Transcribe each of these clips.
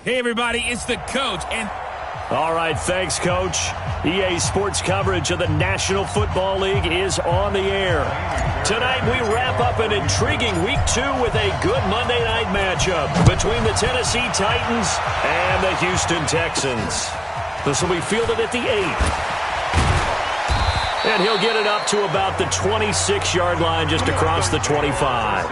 Hey, everybody, it's the coach, and... All right, thanks, Coach. EA Sports coverage of the National Football League is on the air. Tonight, we wrap up an intriguing Week 2 with a good Monday night matchup between the Tennessee Titans and the Houston Texans. This will be fielded at the 8. And he'll get it up to about the 26-yard line just across the 25.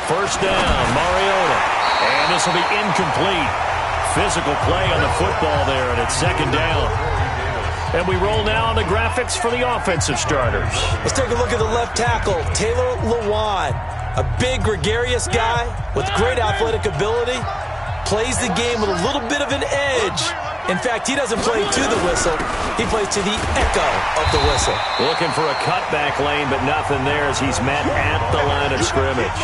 First down, Mariota. And this will be incomplete. Physical play on the football there, and it's second down. And we roll now on the graphics for the offensive starters. Let's take a look at the left tackle, Taylor Lewan. A big, gregarious guy with great athletic ability. Plays the game with a little bit of an edge. In fact, he doesn't play to the whistle. He plays to the echo of the whistle. Looking for a cutback lane, but nothing there as he's met at the line of scrimmage.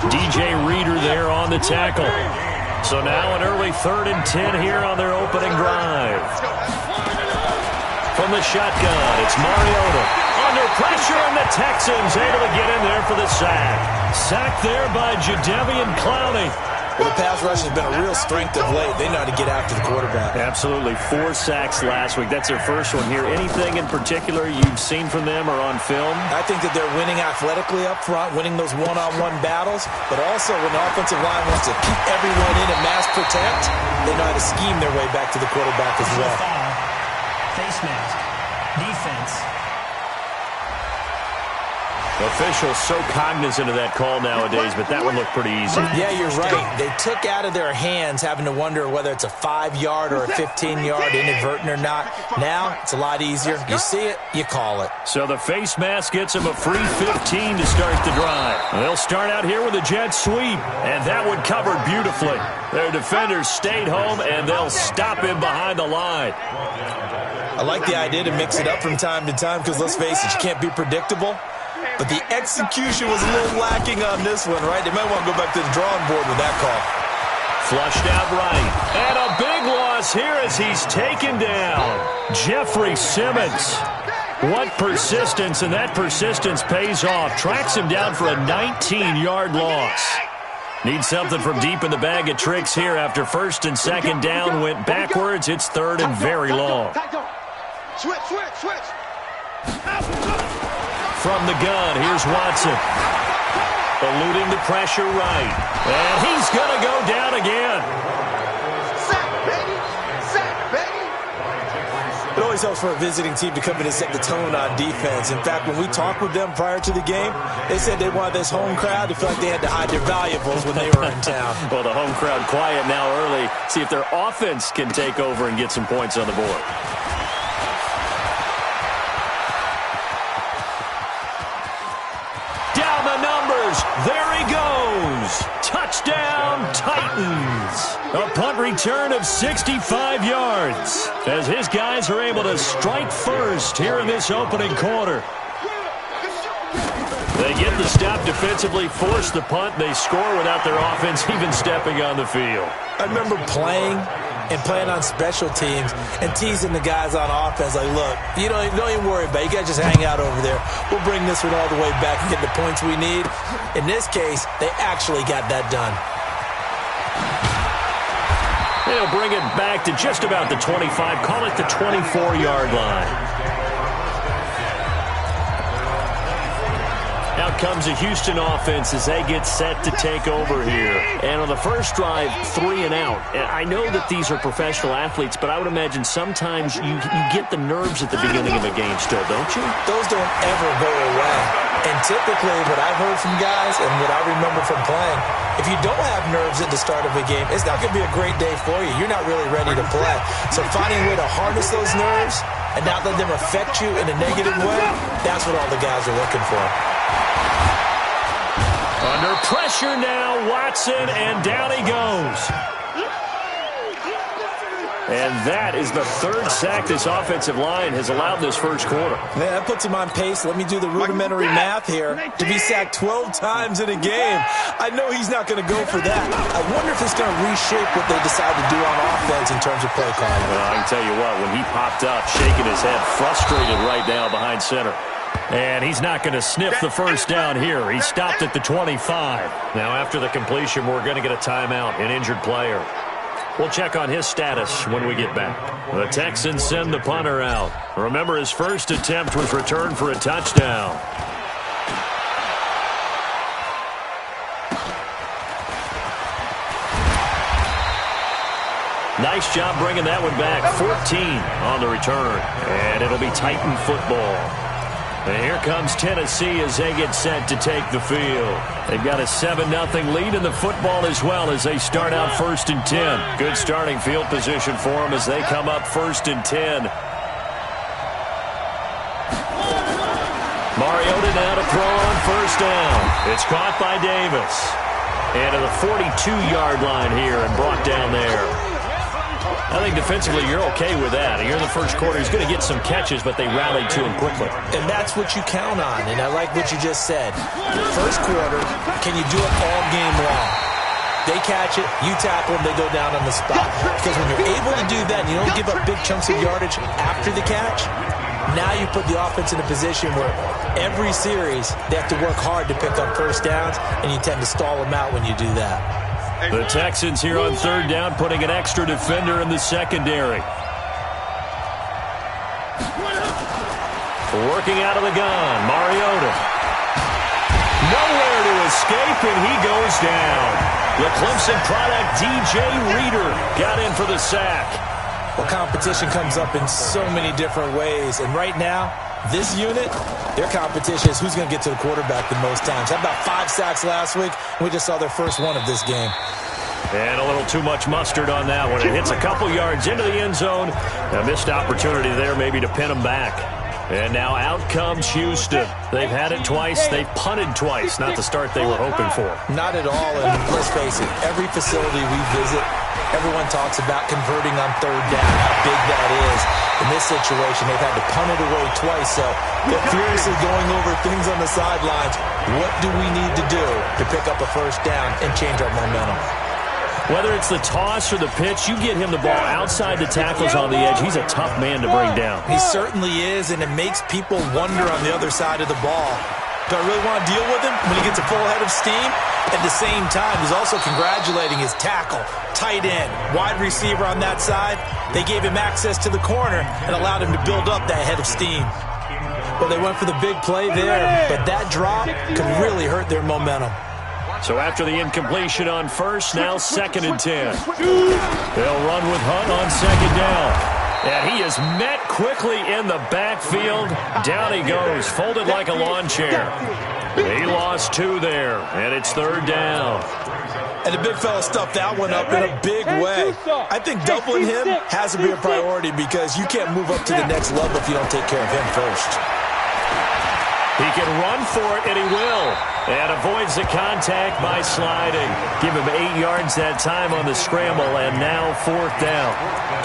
DJ Reader there on the tackle. So now an early 3rd and 10 here on their opening drive. From the shotgun, it's Mariota. Under pressure, and the Texans able to get in there for the sack. Sacked there by Jadeveon Clowney. Well, the pass rush has been a real strength of late. They know how to get after the quarterback. Absolutely. 4 sacks last week. That's their first one here. Anything in particular you've seen from them or on film? I think that they're winning athletically up front, winning those one-on-one battles, but also when the offensive line wants to keep everyone in and mass protect, they know how to scheme their way back to the quarterback as well. Face mask. Defense. Officials so cognizant of that call nowadays, but that one looked pretty easy. Yeah, you're right. They took out of their hands having to wonder whether it's a 5-yard or a 15-yard, inadvertent or not. Now, it's a lot easier. You see it, you call it. So the face mask gets him a free 15 to start the drive. They'll start out here with a jet sweep, and that one covered beautifully. Their defenders stayed home, and they'll stop him behind the line. I like the idea to mix it up from time to time because, let's face it, you can't be predictable. But the execution was a little lacking on this one, right? They might want to go back to the drawing board with that call. Flushed out right. And a big loss here as he's taken down. Jeffrey Simmons. What persistence, and that persistence pays off. Tracks him down for a 19-yard loss. Needs something from deep in the bag of tricks here after 1st and 2nd down. Went backwards. It's 3rd and very long. Switch. From the gun, here's Watson. Eluding the pressure right. And he's going to go down again. Sack, baby. It always helps for a visiting team to come in and set the tone on defense. In fact, when we talked with them prior to the game, they said they wanted this home crowd to feel like they had to hide their valuables when they were in town. Well, the home crowd quiet now early. See if their offense can take over and get some points on the board. There he goes. Touchdown, Titans. A punt return of 65 yards as his guys are able to strike first here in this opening quarter. They get the stop defensively, force the punt. They score without their offense even stepping on the field. I remember playing on special teams and teasing the guys on offense like, look, don't even worry about it. You guys just hang out over there. We'll bring this one all the way back and get the points we need. In this case, they actually got that done. They'll bring it back to just about the 25, call it the 24-yard line. Out comes a Houston offense as they get set to take over here. And on the first drive, 3 and out. And I know that these are professional athletes, but I would imagine sometimes you get the nerves at the beginning of a game still, don't you? Those don't ever go away. And typically what I've heard from guys and what I remember from playing, if you don't have nerves at the start of a game, it's not going to be a great day for you. You're not really ready to play. So finding a way to harness those nerves and not let them affect you in a negative way, that's what all the guys are looking for. Under pressure now, Watson, and down he goes. And that is the third sack this offensive line has allowed this first quarter. Man, that puts him on pace. Let me do the rudimentary math here. To be sacked 12 times in a game, I know he's not going to go for that. I wonder if it's going to reshape what they decide to do on offense in terms of play calling. Well, I can tell you what, when he popped up, shaking his head, frustrated right now behind center. And he's not going to sniff the first down here. He stopped at the 25. Now, after the completion, we're going to get a timeout, an injured player. We'll check on his status when we get back. The Texans send the punter out. Remember, his first attempt was returned for a touchdown. Nice job bringing that one back. 14 on the return. And it'll be Titan football. And here comes Tennessee as they get set to take the field. They've got a 7-0 lead in the football as well as they start out 1st and 10. Good starting field position for them as they come up 1st and 10. Mariota now to throw on 1st down. It's caught by Davis. And to the 42-yard line here and brought down there. I think defensively you're okay with that. Here in the first quarter, he's going to get some catches, but they rallied to him quickly. And that's what you count on, and I like what you just said. First quarter, can you do it all game long? They catch it, you tackle them, they go down on the spot. Because when you're able to do that and you don't give up big chunks of yardage after the catch, now you put the offense in a position where every series they have to work hard to pick up first downs, and you tend to stall them out when you do that. The Texans here on 3rd down, putting an extra defender in the secondary. Working out of the gun, Mariota. Nowhere to escape, and he goes down. The Clemson product, DJ Reader, got in for the sack. Well, competition comes up in so many different ways, and right now, this unit, their competition is who's going to get to the quarterback the most times. Had about 5 sacks last week, and we just saw their first one of this game. And a little too much mustard on that one. It hits a couple yards into the end zone. A missed opportunity there maybe to pin them back. And now out comes Houston. They've had it twice. They've punted twice. Not the start they were hoping for. Not at all, and let's face it, every facility we visit, everyone talks about converting on 3rd down, how big that is. In this situation, they've had to punt it away twice, so they're furiously going over things on the sidelines. What do we need to do to pick up a first down and change our momentum? Whether it's the toss or the pitch, you get him the ball outside the tackles on the edge. He's a tough man to bring down. He certainly is, and it makes people wonder on the other side of the ball. Do I really want to deal with him when he gets a full head of steam? At the same time, he's also congratulating his tackle, tight end, wide receiver on that side. They gave him access to the corner and allowed him to build up that head of steam. Well, they went for the big play there, but that drop could really hurt their momentum. So after the incompletion on 1st, now 2nd and 10. They'll run with Hunt on 2nd down. And he is met quickly in the backfield. Down he goes, folded like a lawn chair. He lost 2 there, and it's 3rd down. And the big fella stuffed that one up in a big way. I think doubling him has to be a priority because you can't move up to the next level if you don't take care of him first. He can run for it, and he will. And avoids the contact by sliding. Give him 8 yards that time on the scramble, and now 4th down.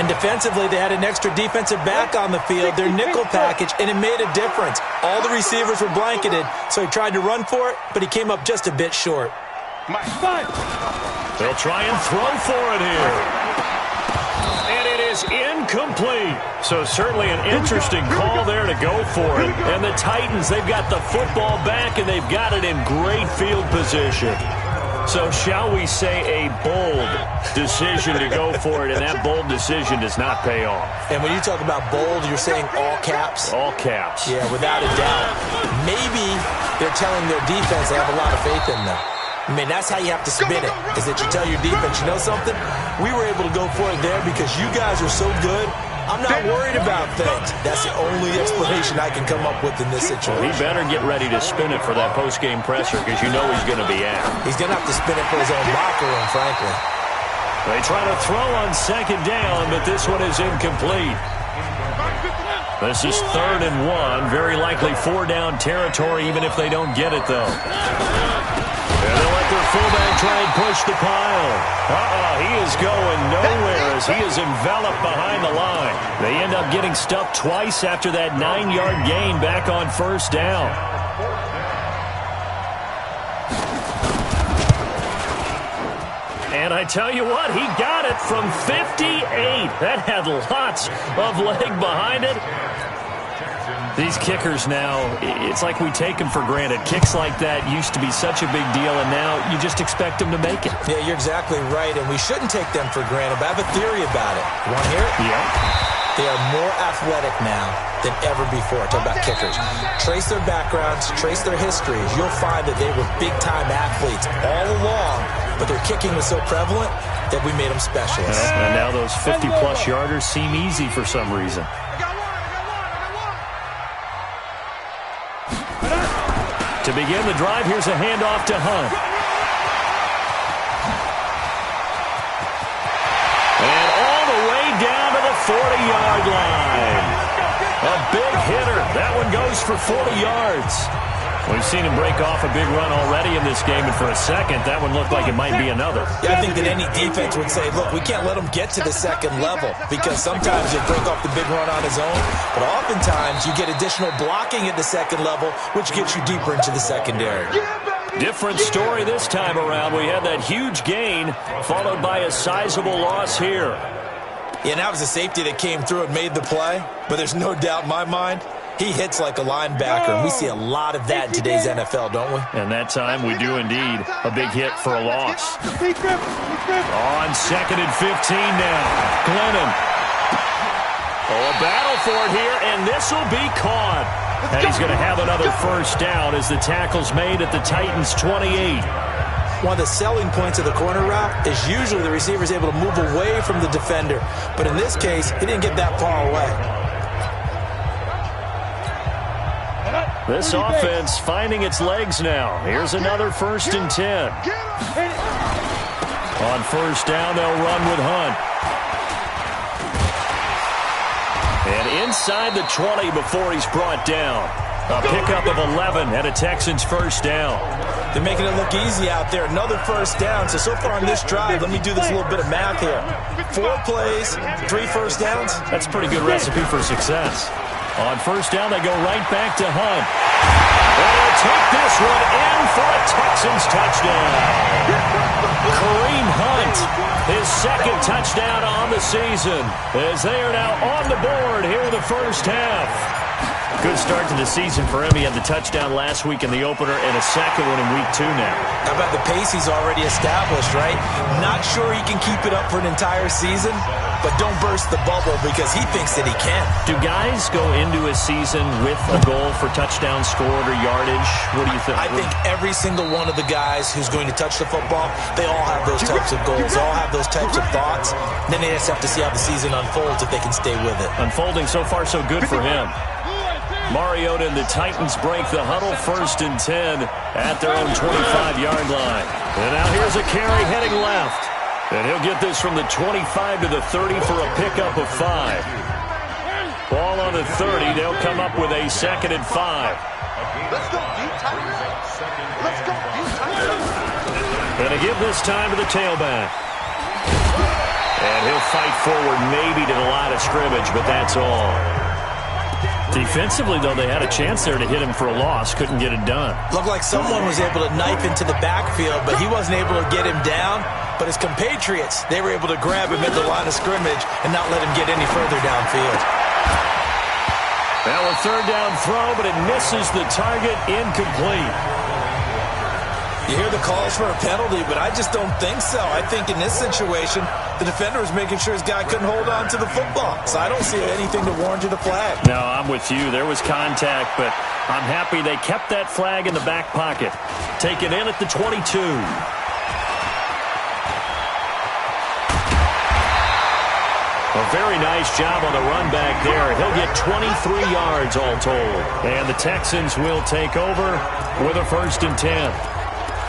And defensively, they had an extra defensive back on the field, their nickel package, and it made a difference. All the receivers were blanketed, so he tried to run for it, but he came up just a bit short. They'll try and throw for it here. And it is incomplete. So certainly an interesting call there to go for it. And the Titans, they've got the football back, and they've got it in great field position. So shall we say a bold decision to go for it, and that bold decision does not pay off. And when you talk about bold, you're saying all caps? All caps. Yeah, without a doubt. Maybe they're telling their defense they have a lot of faith in them. I mean, that's how you have to spin it, is that you tell your defense, you know something? We were able to go for it there because you guys are so good. I'm not worried about things. That's the only explanation I can come up with in this situation. Well, he better get ready to spin it for that post-game presser because you know he's going to be at. He's going to have to spin it for his own locker room, frankly. They try to throw on 2nd down, but this one is incomplete. This is 3rd and 1. Very likely 4-down territory, even if they don't get it, though. And they'll let their fullback try and push the pile. He is going nowhere as he is enveloped behind the line. They end up getting stuffed twice after that 9-yard gain back on first down. And I tell you what, he got it from 58. That had lots of leg behind it. These kickers now, it's like we take them for granted. Kicks like that used to be such a big deal, and now you just expect them to make it. Yeah, you're exactly right, and we shouldn't take them for granted, but I have a theory about it. You want to hear it? Yeah. They are more athletic now than ever before. Talk about kickers. Trace their backgrounds, trace their histories. You'll find that they were big-time athletes all along, but their kicking was so prevalent that we made them specialists. And now those 50-plus yarders seem easy for some reason. To begin the drive, here's a handoff to Hunt. And all the way down to the 40-yard line. A big hitter. That one goes for 40 yards. We've seen him break off a big run already in this game, and for a second, that one looked like it might be another. Yeah, I think that any defense would say, look, we can't let him get to the second level because sometimes he'll break off the big run on his own, but oftentimes you get additional blocking at the second level, which gets you deeper into the secondary. Different story this time around. We had that huge gain followed by a sizable loss here. Yeah, and that was a safety that came through and made the play, but there's no doubt in my mind, he hits like a linebacker, and we see a lot of that in today's NFL, don't we? And that time we do indeed. A big hit for a loss. On 2nd and 15 now. Glennon. A battle for it here, and this will be caught. And he's going to have another first down as the tackle's made at the Titans' 28. One of the selling points of the corner route is usually the receiver is able to move away from the defender. But in this case, he didn't get that far away. This offense finding its legs now. Here's another 1st and 10. On first down, they'll run with Hunt. And inside the 20 before he's brought down. A pickup of 11 and a Texans first down. They're making it look easy out there. Another first down. So far on this drive, let me do this little bit of math here. 4 plays, 3 first downs. That's a pretty good recipe for success. On first down, they go right back to Hunt. And they'll take this one in for a Texans touchdown. Kareem Hunt, his 2nd touchdown on the season, as they are now on the board here in the first half. Good start to the season for him. He had the touchdown last week in the opener and a second one in week 2 now. How about the pace he's already established, right? Not sure he can keep it up for an entire season, but don't burst the bubble because he thinks that he can. Do guys go into a season with a goal for touchdown scored or yardage? What do you think? I think every single one of the guys who's going to touch the football, they all have those types of goals. They all have those types of thoughts. Then they just have to see how the season unfolds if they can stay with it. Unfolding so far so good for him. Mariota and the Titans break the huddle 1st and 10 at their own 25-yard line. And now here's a carry heading left. And he'll get this from the 25 to the 30 for a pickup of 5. Ball on the 30. They'll come up with a 2nd and 5. Let's go deep, Tiger. Let's go deep, Tiger. And to give this time to the tailback. And he'll fight forward maybe to the line of scrimmage, but that's all. Defensively, though, they had a chance there to hit him for a loss. Couldn't get it done. Looked like someone was able to knife into the backfield, but he wasn't able to get him down. But his compatriots, they were able to grab him at the line of scrimmage and not let him get any further downfield. Now a 3rd down throw, but it misses the target, incomplete. You hear the calls for a penalty, but I just don't think so. I think in this situation, the defender was making sure his guy couldn't hold on to the football. So I don't see anything to warrant the flag. No, I'm with you. There was contact, but I'm happy they kept that flag in the back pocket. Taken in at the 22. A very nice job on the run back there. He'll get 23 yards all told. And the Texans will take over with a 1st and 10.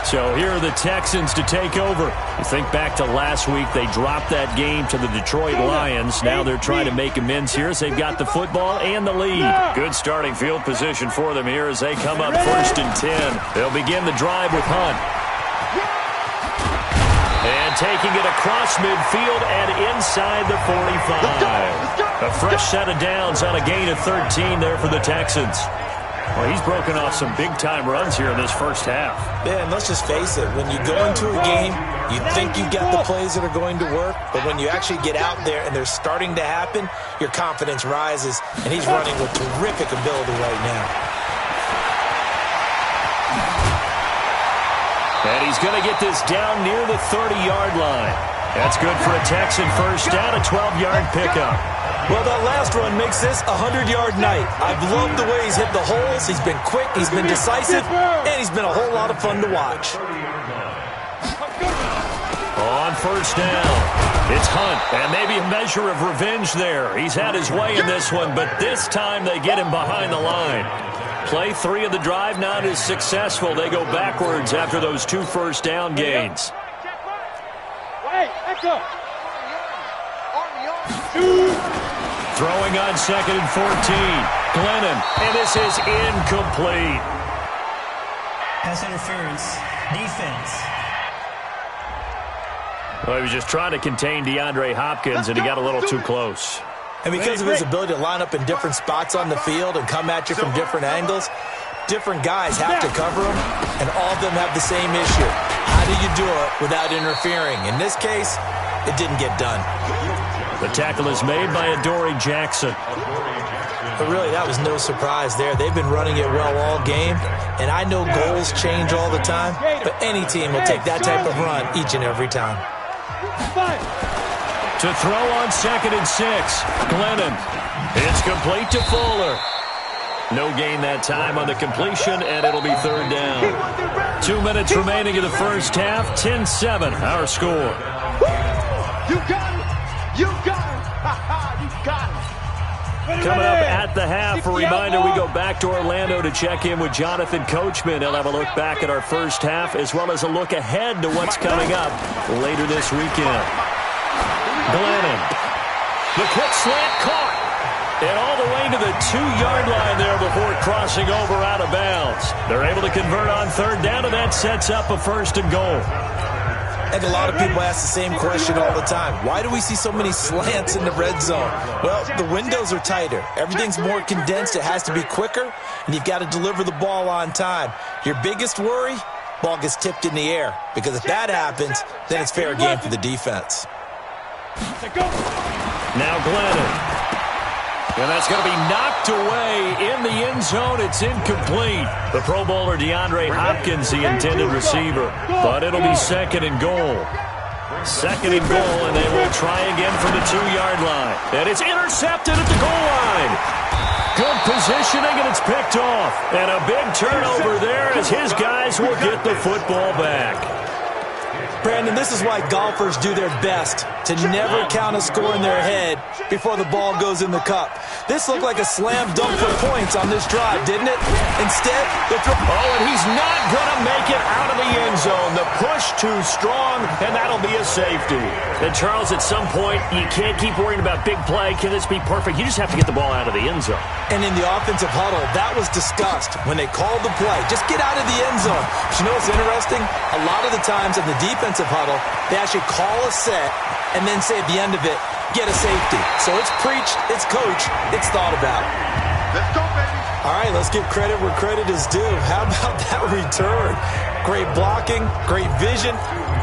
So here are the Texans to take over. You think back to last week, they dropped that game to the Detroit Lions. Now they're trying to make amends here as they've got the football and the lead. Good starting field position for them here as they come up 1st and 10. They'll begin the drive with Hunt. taking it across midfield and inside the 45. A fresh set of downs on a gain of 13 there for the Texans. Well, he's broken off some big-time runs here in this first half. Yeah, and let's just face it. When you go into a game, you think you got the plays that are going to work, but when you actually get out there and they're starting to happen, your confidence rises, and he's running with terrific ability right now. And he's going to get this down near the 30-yard line. That's good for a Texan first down, a 12-yard pickup. Well, that last run makes this a 100-yard night. I've loved the way he's hit the holes. He's been quick, he's been decisive, and he's been a whole lot of fun to watch. On first down, it's Hunt, and maybe a measure of revenge there. He's had his way in this one, but this time they get him behind the line. Play 3 of the drive not as successful. They go backwards after those 2 first down gains. Throwing on 2nd and 14. Glennon, and this is incomplete. Pass interference. Defense. Well, he was just trying to contain DeAndre Hopkins, and he got a little too close. And because of his ability to line up in different spots on the field and come at you from different angles, different guys have to cover him, and all of them have the same issue. How do you do it without interfering? In this case, it didn't get done. The tackle is made by Adoree Jackson. But really, that was no surprise there. They've been running it well all game, and I know goals change all the time, but any team will take that type of run each and every time. To throw on 2nd and 6, Glennon. It's complete to Fuller. No gain that time on the completion, and it'll be 3rd down. 2 minutes remaining in the first half, 10-7, our score. You got it! You got it! You got it! Coming up at the half, a reminder, we go back to Orlando to check in with Jonathan Coachman. He'll have a look back at our first half, as well as a look ahead to what's coming up later this weekend. Glennon. The quick slant caught. And all the way to the 2-yard line there before crossing over out of bounds. They're able to convert on 3rd down, and that sets up a 1st and goal. And a lot of people ask the same question all the time. Why do we see so many slants in the red zone? Well, the windows are tighter. Everything's more condensed. It has to be quicker, and you've got to deliver the ball on time. Your biggest worry, ball gets tipped in the air. Because if that happens, then it's fair game for the defense. Now Glennon. And that's going to be knocked away in the end zone. It's incomplete. The Pro Bowler DeAndre Hopkins, the intended receiver. But it'll be 2nd and goal. 2nd and goal, and they will try again from the 2-yard line. And it's intercepted at the goal line. Good positioning, and it's picked off. And a big turnover there as his guys will get the football back. Brandon, this is why golfers do their best to never count a score in their head before the ball goes in the cup. This looked like a slam dunk for points on this drive, didn't it? Instead, they throw... Oh, and he's not going to make it out of the end zone. The push too strong, and that'll be a safety. And, Charles, at some point, you can't keep worrying about big play. Can this be perfect? You just have to get the ball out of the end zone. And in the offensive huddle, that was discussed when they called the play. Just get out of the end zone. But you know what's interesting? A lot of the times in the defensive huddle, they actually call a set and then say at the end of it, get a safety. So it's preached, it's coached, it's thought about. Let's go, baby. All right, let's give credit where credit is due. How about that return? Great blocking, great vision,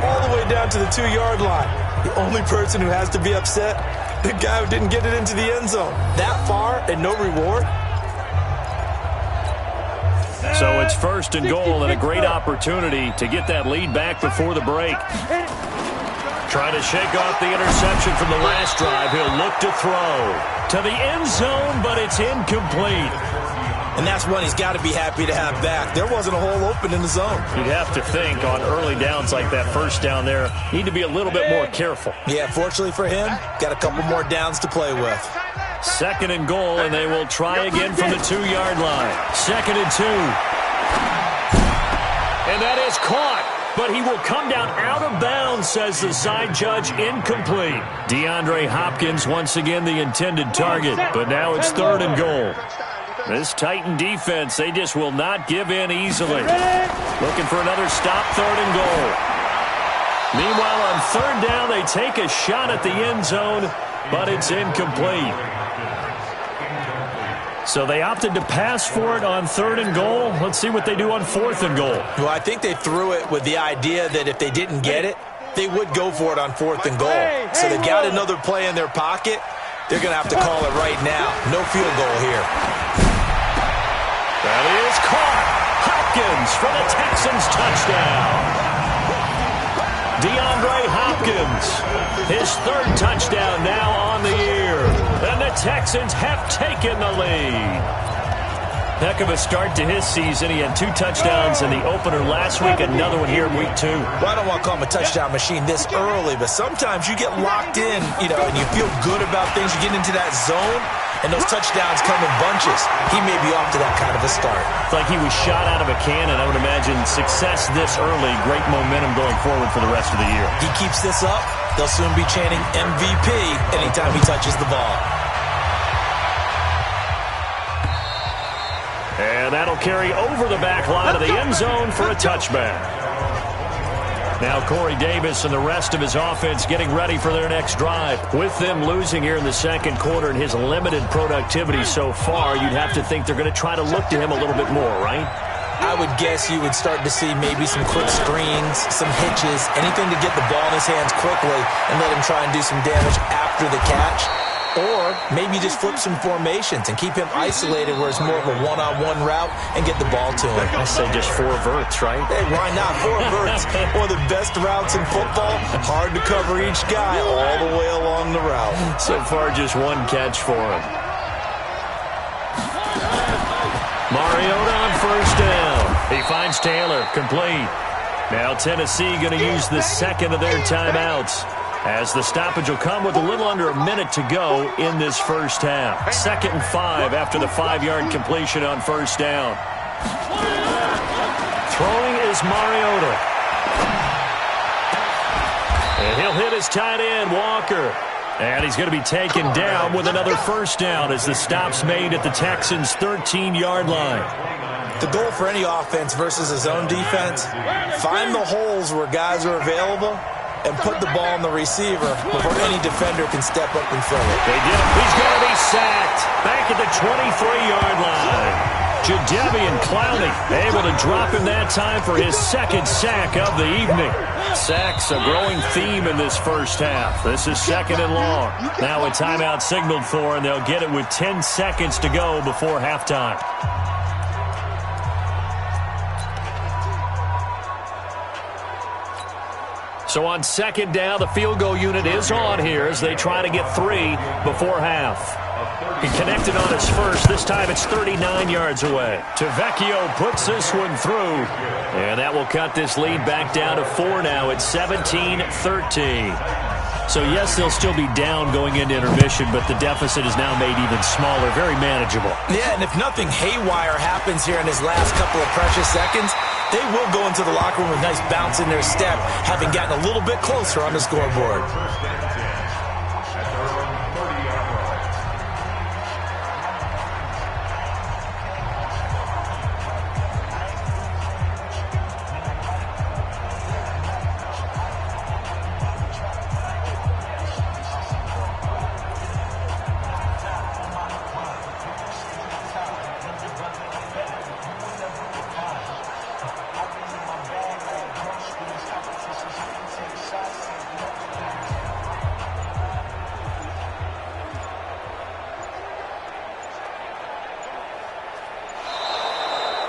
all the way down to the 2-yard line. The only person who has to be upset, the guy who didn't get it into the end zone. That far and no reward. So it's 1st and goal, and a great opportunity to get that lead back before the break. Trying to shake off the interception from the last drive. He'll look to throw to the end zone, but it's incomplete. And that's one he's got to be happy to have back. There wasn't a hole open in the zone. You'd have to think on early downs like that, first down there, need to be a little bit more careful. Yeah, fortunately for him, got a couple more downs to play with. 2nd and goal, and they will try again from the 2-yard line. 2nd and 2. And that is caught. But he will come down out of bounds, says the side judge, incomplete. DeAndre Hopkins, once again, the intended target. But now it's 3rd and goal. This Titan defense, they just will not give in easily. Looking for another stop, 3rd and goal. Meanwhile, on third down, they take a shot at the end zone, but it's incomplete. So they opted to pass for it on third and goal. Let's see what they do on fourth and goal. Well, I think they threw it with the idea that if they didn't get it, they would go for it on fourth and goal. So they got another play in their pocket. They're going to have to call it right now. No field goal here. That is caught. Hopkins for the Texans touchdown. DeAndre Hopkins, his third touchdown now on the year. And the Texans have taken the lead. Heck of a start to his season. He had 2 touchdowns in the opener last week, another one here in week 2. Well, I don't want to call him a touchdown machine this early, but sometimes you get locked in, and you feel good about things. You get into that zone, and those touchdowns come in bunches. He may be off to that kind of a start. It's like he was shot out of a cannon. I would imagine success this early, great momentum going forward for the rest of the year. He keeps this up, they'll soon be chanting MVP anytime he touches the ball. And that'll carry over the back line of the end zone for a touchback. Now Corey Davis and the rest of his offense getting ready for their next drive. With them losing here in the second quarter and his limited productivity so far, you'd have to think they're going to try to look to him a little bit more, right? I would guess you would start to see maybe some quick screens, some hitches, anything to get the ball in his hands quickly and let him try and do some damage after the catch. Or maybe just flip some formations and keep him isolated where it's more of a one-on-one route and get the ball to him. I say just 4 verts, right? Hey, why not? 4 verts. One of the best routes in football. Hard to cover each guy all the way along the route. So far, just 1 catch for him. Mariota on first down. He finds Taylor, complete. Now Tennessee going to use the second of their timeouts, as the stoppage will come with a little under a minute to go in this first half. 2nd and 5 after the 5-yard completion on first down. Throwing is Mariota. And he'll hit his tight end, Walker. And he's going to be taken down with another first down as the stop's made at the Texans' 13-yard line. The goal for any offense versus a zone defense, find the holes where guys are available and put the ball on the receiver before any defender can step up and fill it. They did it. He's going to be sacked back at the 23-yard line. Jadeveon Clowney able to drop him that time for his 2nd sack of the evening. Sacks a growing theme in this first half. This is 2nd and long. Now a timeout signaled for, and they'll get it with 10 seconds to go before halftime. So on 2nd down, the field goal unit is on here as they try to get 3 before half. He connected on his first. This time it's 39 yards away. Tavecchio puts this one through. And that will cut this lead back down to 4 now at 17-13. So, yes, they'll still be down going into intermission, but the deficit is now made even smaller, very manageable. Yeah, and if nothing haywire happens here in his last couple of precious seconds, they will go into the locker room with a nice bounce in their step, having gotten a little bit closer on the scoreboard.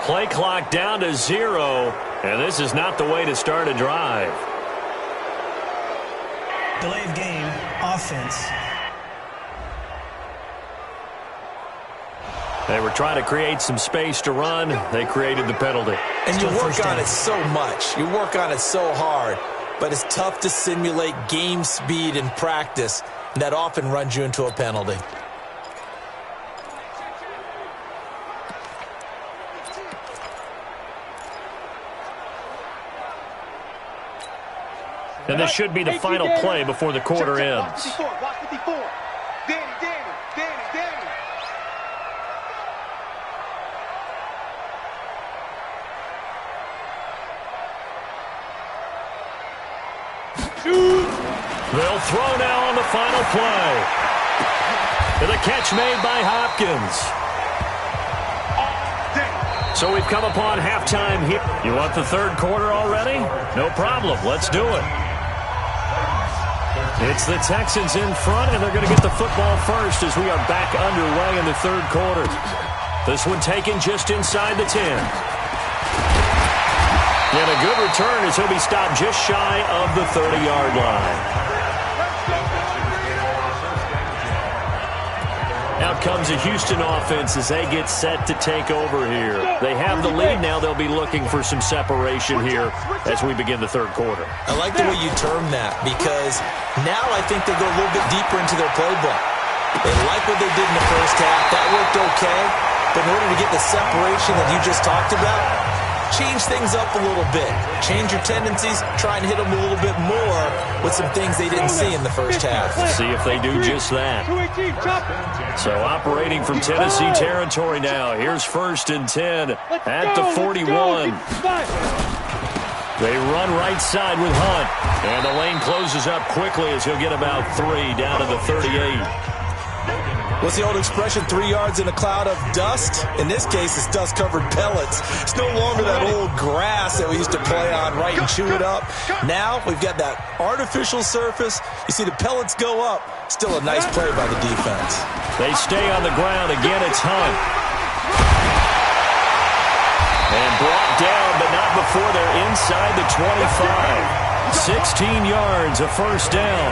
Play clock down to 0, and this is not the way to start a drive. Delay of game, offense. They were trying to create some space to run. They created the penalty. And you work on it so much. You work on it so hard. But it's tough to simulate game speed in practice. And that often runs you into a penalty. And this should be the final play before the quarter ends. Watch 54. Danny. They'll throw now on the final play. And the catch made by Hopkins. So we've come upon halftime here. You want the third quarter already? No problem. Let's do it. It's the Texans in front, and they're going to get the football first as we are back underway in the third quarter. This one taken just inside the 10. And a good return as he'll be stopped just shy of the 30-yard line. Out comes a Houston offense as they get set to take over here. They have the lead now. They'll be looking for some separation here as we begin the third quarter. I like the way you term that because now I think they go a little bit deeper into their playbook. They like what they did in the first half. That worked okay. But in order to get the separation that you just talked about, change things up a little bit. Change your tendencies. Try and hit them a little bit more with some things they didn't see in the first half. See if they do just that. So operating from Tennessee territory now. Here's 1st and 10 at the 41. They run right side with Hunt. And the lane closes up quickly as he'll get about 3 down to the 38. What's the old expression, 3 yards in a cloud of dust? In this case, it's dust-covered pellets. It's no longer that old grass that we used to play on, right, and chew it up. Now we've got that artificial surface. You see the pellets go up. Still a nice play by the defense. They stay on the ground. Again, it's Hunt. And brought down, but not before they're inside the 25. 16 yards, a first down.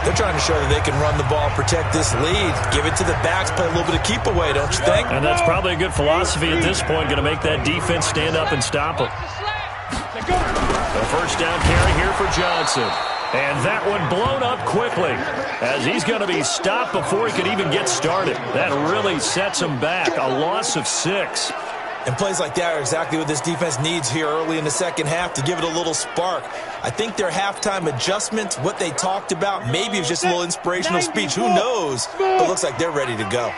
They're trying to show that they can run the ball, protect this lead, give it to the backs, play a little bit of keep away, don't you think? And that's probably a good philosophy at this point, going to make that defense stand up and stop them. The first down carry here for Johnson. And that one blown up quickly as he's going to be stopped before he could even get started. That really sets him back, a loss of 6. And plays like that are exactly what this defense needs here early in the second half to give it a little spark. I think their halftime adjustments, what they talked about, maybe it was just a little inspirational speech. Who knows? But it looks like they're ready to go.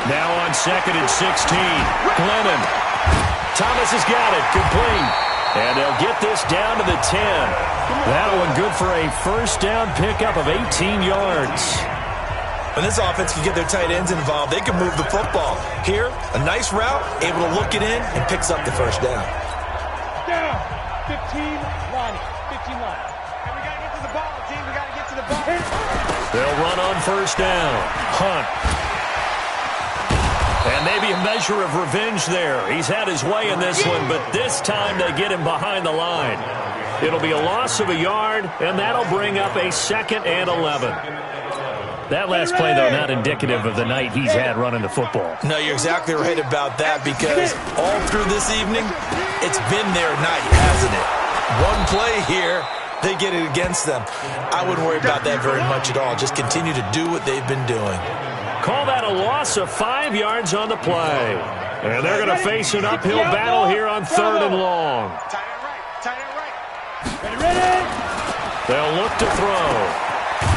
Now on 2nd and 16. Glennon. Thomas has got it. Complete. And they'll get this down to the 10. That one good for a first down pickup of 18 yards. When this offense can get their tight ends involved, they can move the football. Here, a nice route, able to look it in, and picks up the first down. Down. 15 line. 15 line. And we got to get to the ball, team. We got to get to the ball. They'll run on first down. Hunt. And maybe a measure of revenge there. He's had his way in this one, but this time they get him behind the line. It'll be a loss of a yard, and that'll bring up a 2nd and 11. That last play, though, not indicative of the night he's had running the football. No, you're exactly right about that because all through this evening, it's been their night, hasn't it? One play here, they get it against them. I wouldn't worry about that very much at all. Just continue to do what they've been doing. Call that a loss of 5 yards on the play. And they're going to face an uphill battle here on 3rd and long. Tight end right. Ready. They'll look to throw.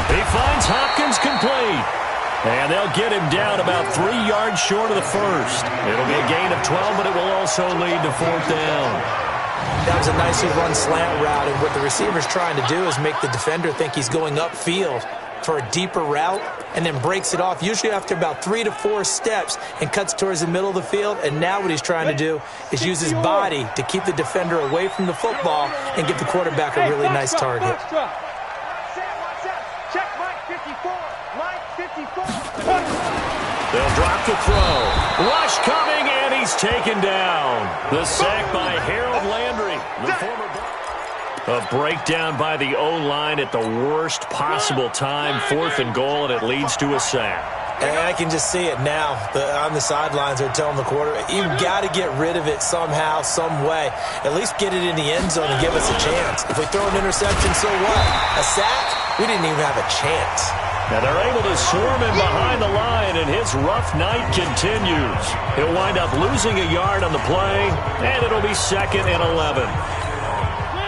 He finds Hopkins complete. And they'll get him down about 3 yards short of the first. It'll be a gain of 12, but it will also lead to 4th down. That was a nicely run slant route, and what the receiver's trying to do is make the defender think he's going upfield for a deeper route and then breaks it off, usually after about 3 to 4 steps, and cuts towards the middle of the field. And now what he's trying to do is use his body to keep the defender away from the football and give the quarterback a really nice target. They'll drop the throw. Rush coming, and he's taken down. The sack by Harold Landry, the former A breakdown by the O-line at the worst possible time. 4th and goal, and it leads to a sack. And I can just see it now. On the sidelines, they're telling the quarterback, you've got to get rid of it somehow, some way. At least get it in the end zone and give us a chance. If we throw an interception, so what? A sack? We didn't even have a chance. Now they're able to swarm him behind the line, and his rough night continues. He'll wind up losing a yard on the play, and it'll be 2nd and 11.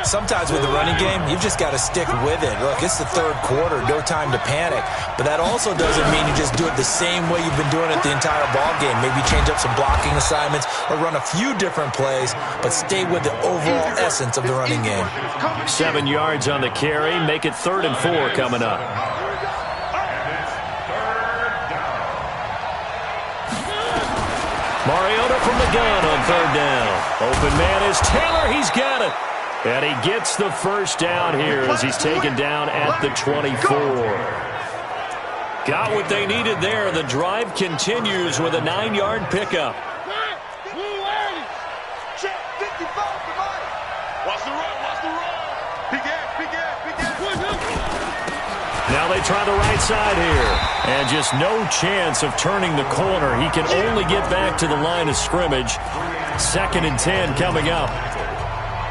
Sometimes with the running game, you've just got to stick with it. Look, it's the third quarter, no time to panic. But that also doesn't mean you just do it the same way you've been doing it the entire ball game. Maybe change up some blocking assignments or run a few different plays, but stay with the overall essence of the running game. 7 yards on the carry. Make it 3rd and 4 coming up. Mariota from the gun on 3rd down. Open man is Taylor. He's got it. And he gets the first down here as he's taken down at the 24. Got what they needed there. The drive continues with a 9-yard pickup. Check 55 to Mike. Watch the run, watch the run. Big ass. Now they try the right side here. And just no chance of turning the corner. He can only get back to the line of scrimmage. 2nd and 10 coming up.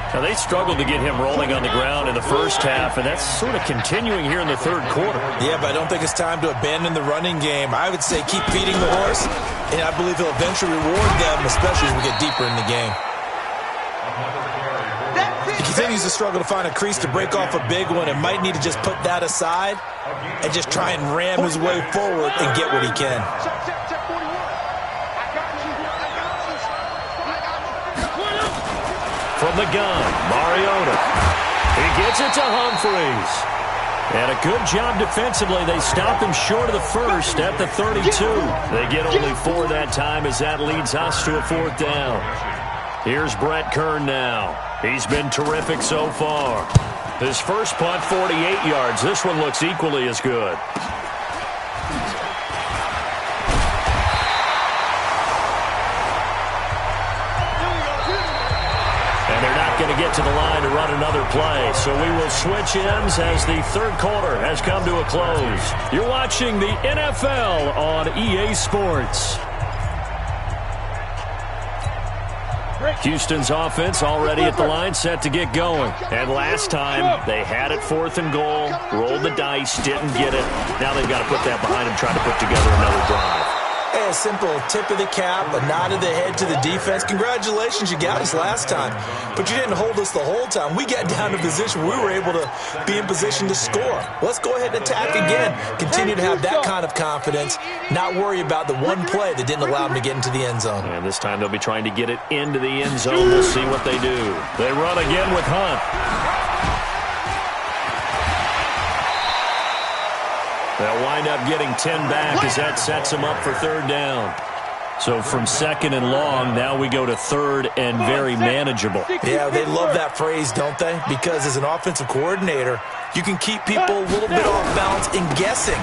Now, they struggled to get him rolling on the ground in the first half, and that's sort of continuing here in the third quarter. Yeah, but I don't think it's time to abandon the running game. I would say keep feeding the horse, and I believe he'll eventually reward them, especially as we get deeper in the game. He continues to struggle to find a crease to break off a big one and might need to just put that aside and just try and ram his way forward and get what he can. From the gun, Mariota. He gets it to Humphries. And a good job defensively. They stop him short of the first at the 32. They get only 4 that time as that leads us to a 4th down. Here's Brett Kern now. He's been terrific so far. His first punt, 48 yards. This one looks equally as good. Going to get to the line to run another play. So we will switch ends as the third quarter has come to a close. You're watching the NFL on EA Sports. Houston's offense already at the line, set to get going. And last time, they had it 4th and goal, rolled the dice, didn't get it. Now they've got to put that behind them, trying to put together another drive. Hey, a simple tip of the cap, a nod of the head to the defense. Congratulations, you got us last time. But you didn't hold us the whole time. We got down to position. We were able to be in position to score. Let's go ahead and attack again. Continue to have that kind of confidence. Not worry about the one play that didn't allow them to get into the end zone. And this time they'll be trying to get it into the end zone. We'll see what they do. They run again with Hunt. They'll wind up getting 10 back as that sets them up for 3rd down. So from 2nd and long, now we go to 3rd and very manageable. Yeah, they love that phrase, don't they? Because as an offensive coordinator, you can keep people a little bit off balance and guessing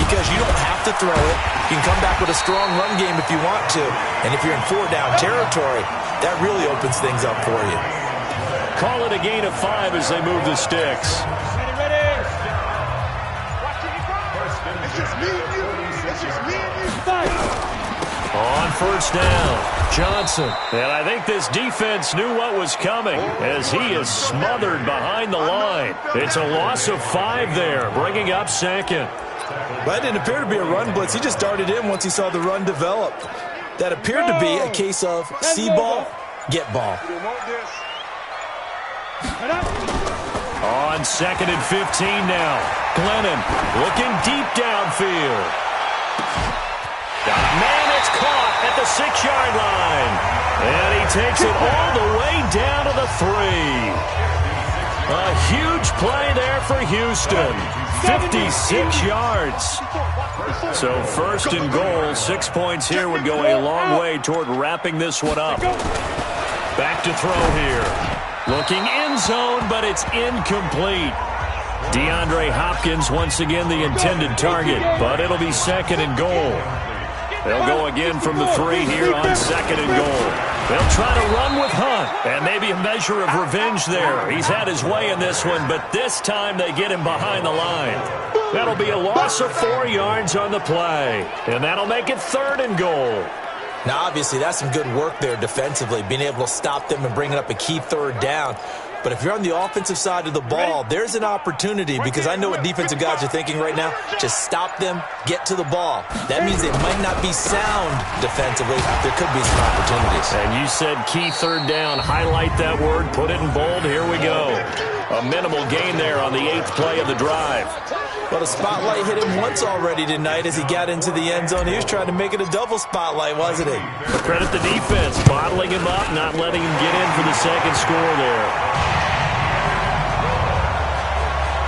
because you don't have to throw it. You can come back with a strong run game if you want to. And if you're in 4-down territory, that really opens things up for you. Call it a gain of 5 as they move the sticks. On 1st down, Johnson. And I think this defense knew what was coming as he is smothered behind the line. It's a loss of 5 there, bringing up 2nd. That didn't appear to be a run blitz. He just darted in once he saw the run develop. That appeared to be a case of see ball, get ball. On 2nd and 15 now. Glennon looking deep downfield. Man, it's caught at the 6-yard line. And he takes it all the way down to the 3. A huge play there for Houston. 56 yards. So 1st and goal, 6 points here would go a long way toward wrapping this one up. Back to throw here. Looking end zone, but it's incomplete. DeAndre Hopkins once again the intended target, but it'll be 2nd and goal. They'll go again from the 3 here on 2nd and goal. They'll try to run with Hunt, and maybe a measure of revenge there. He's had his way in this one, but this time they get him behind the line. That'll be a loss of 4 yards on the play, and that'll make it 3rd and goal. Now, obviously, that's some good work there defensively, being able to stop them and bringing up a key 3rd down. But if you're on the offensive side of the ball, there's an opportunity, because I know what defensive guys are thinking right now. Just stop them, get to the ball. That means they might not be sound defensively. There could be some opportunities. And you said key third down. Highlight that word. Put it in bold. Here we go. A minimal gain there on the 8th play of the drive. Well, the spotlight hit him once already tonight as he got into the end zone. He was trying to make it a double spotlight, wasn't he? Credit the defense, bottling him up, not letting him get in for the second score there.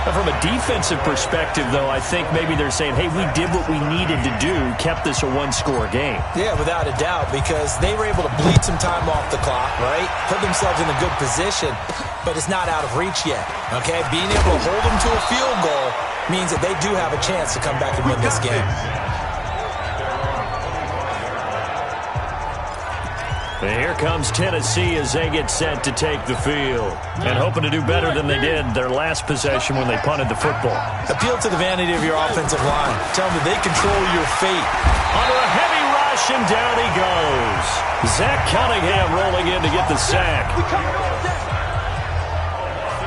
Now, from a defensive perspective, though, I think maybe they're saying, hey, we did what we needed to do, kept this a one-score game. Yeah, without a doubt, because they were able to bleed some time off the clock, right? Put themselves in a good position, but it's not out of reach yet, okay? Being able to hold them to a field goal means that they do have a chance to come back and win this game. And here comes Tennessee as they get set to take the field. And hoping to do better than they did their last possession when they punted the football. Appeal to the vanity of your offensive line. Tell them that they control your fate. Under a heavy rush, and down he goes. Zach Cunningham rolling in to get the sack.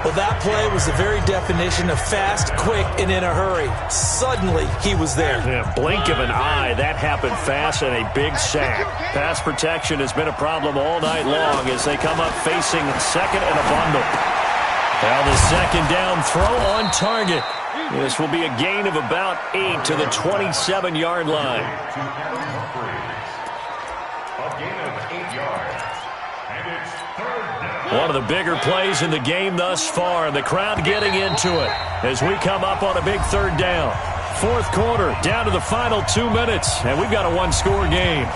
Well, that play was the very definition of fast, quick, and in a hurry. Suddenly, he was there. Yeah, blink of an eye, that happened fast, and a big sack. Pass protection has been a problem all night long as they come up facing second and a bundle. Now the second down throw on target. This will be a gain of about 8 to the 27-yard line. A gain of 8 yards. And it's third down. One of the bigger plays in the game thus far. The crowd getting into it as we come up on a big third down. Fourth quarter, down to the final 2 minutes, and we've got a one-score game.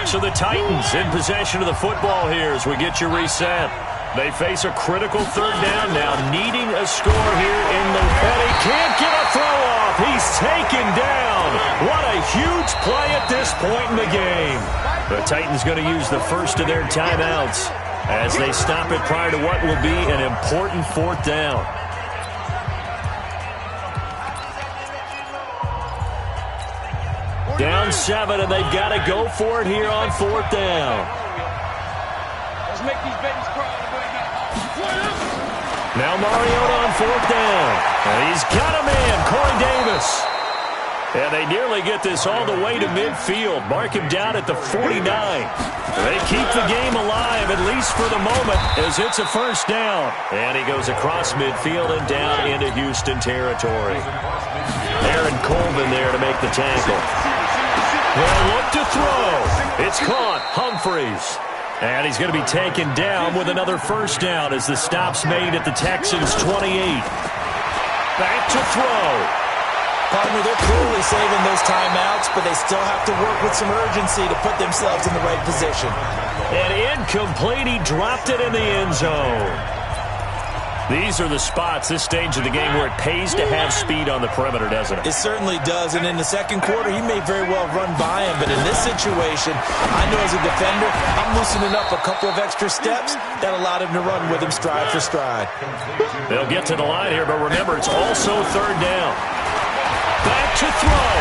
So the Titans in possession of the football here as we get you reset. They face a critical third down now, needing a score here in the... And he can't get a throw off. He's taken down. What a huge play at this point in the game. The Titans going to use the first of their timeouts as they stop it prior to what will be an important fourth down. Down 7, and they've got to go for it here on fourth down. Let's make these babies cry. Now Mariota on fourth down. And he's got a man, Corey Davis. And they nearly get this all the way to midfield. Mark him down at the 49. They keep the game alive, at least for the moment, as it's a first down. And he goes across midfield and down into Houston territory. Aaron Colvin there to make the tackle. They'll look to throw. It's caught. Humphreys. And he's going to be taken down with another first down as the stop's made at the Texans' 28. Back to throw. Partner, they're clearly saving those timeouts, but they still have to work with some urgency to put themselves in the right position. And incomplete. He dropped it in the end zone. These are the spots, this stage of the game, where it pays to have speed on the perimeter, doesn't it? It certainly does, and in the second quarter, he may very well run by him, but in this situation, I know as a defender, I'm loosening up a couple of extra steps that allowed him to run with him stride for stride. They'll get to the line here, but remember, it's also third down. Back to throw,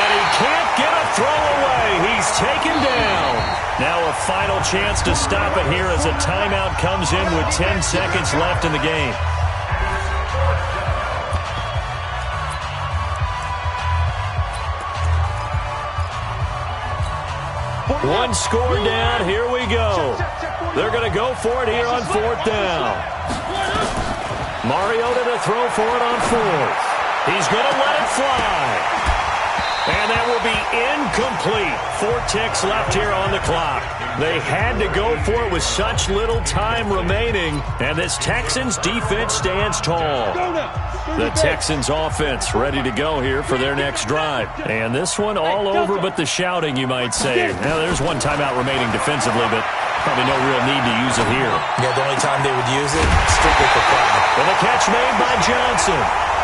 and he can't get a throw away. He's taken down. Now a final chance to stop it here as a timeout comes in with 10 seconds left in the game. One score down. Here we go. They're going to go for it here on fourth down. Mariota to throw for it on fourth. He's going to let it fly. And that will be incomplete. 4 ticks left here on the clock. They had to go for it with such little time remaining. And this Texans defense stands tall. The Texans offense ready to go here for their next drive. And this one all over but the shouting, you might say. Now, there's one timeout remaining defensively, but probably no real need to use it here. Yeah, the only time they would use it, strictly for pride. And the catch made by Johnson.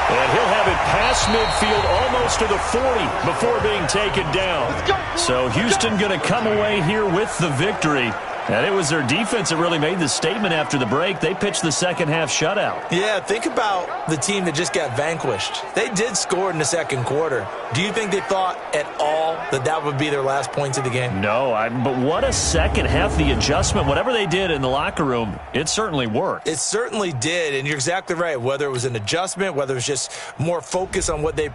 And he'll have it past midfield almost to the 40 before being taken down. So Houston going to come away here with the victory. And it was their defense that really made the statement after the break. They pitched the second half shutout. Yeah, think about the team that just got vanquished. They did score in the second quarter. Do you think they thought at all that that would be their last points of the game? No, but what a second half. The adjustment, whatever they did in the locker room, it certainly worked. It certainly did, and you're exactly right. Whether it was an adjustment, whether it was just more focus on what they